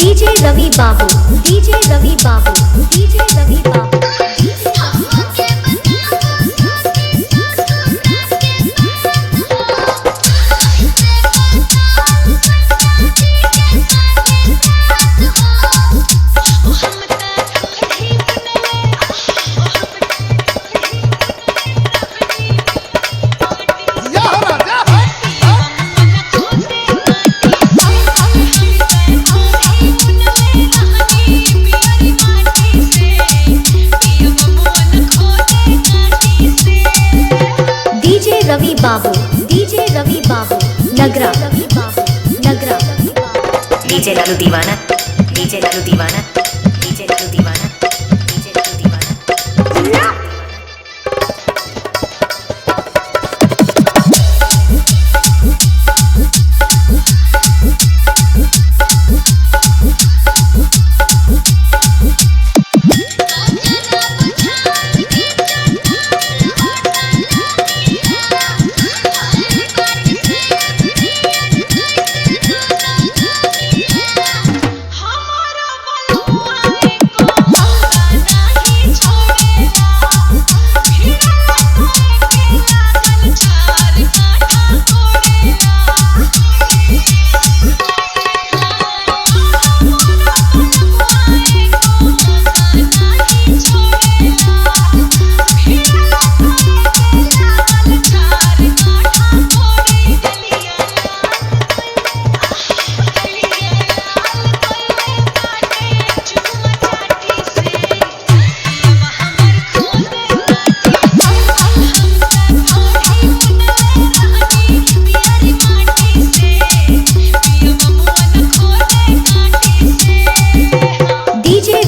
DJ Ravi Babu, DJ Ravi Babu, DJ Ravi Babu. Ravi Babu, DJ Ravi Babu, Nagra Ravi Babu, Nagra DJ Lalu Deewana, DJ Lalu Deewana, DJ Lalu Deewana, DJ Lalu Deewana.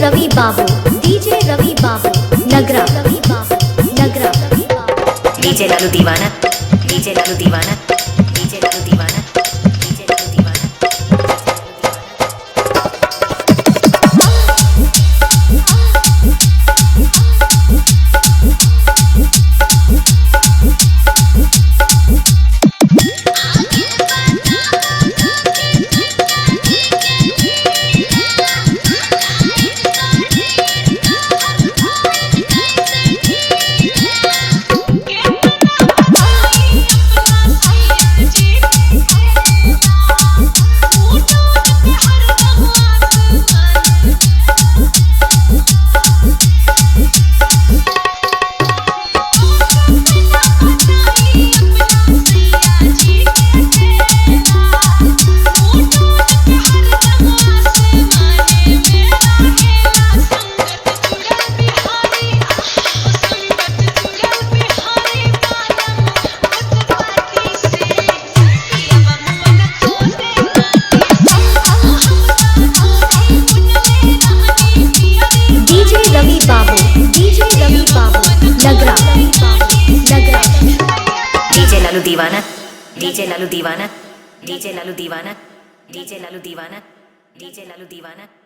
Ravi Babu, DJ Ravi Babu, Nagra Ravi Babu, Nagra DJ Lalu Deewana, DJ Lalu Deewana, DJ Lalu Deewana, DJ Lalu Deewana. Lalu Deewana, DJ Lalu Deewana, DJ Lalu Deewana, DJ Lalu Deewana, DJ Lalu Deewana.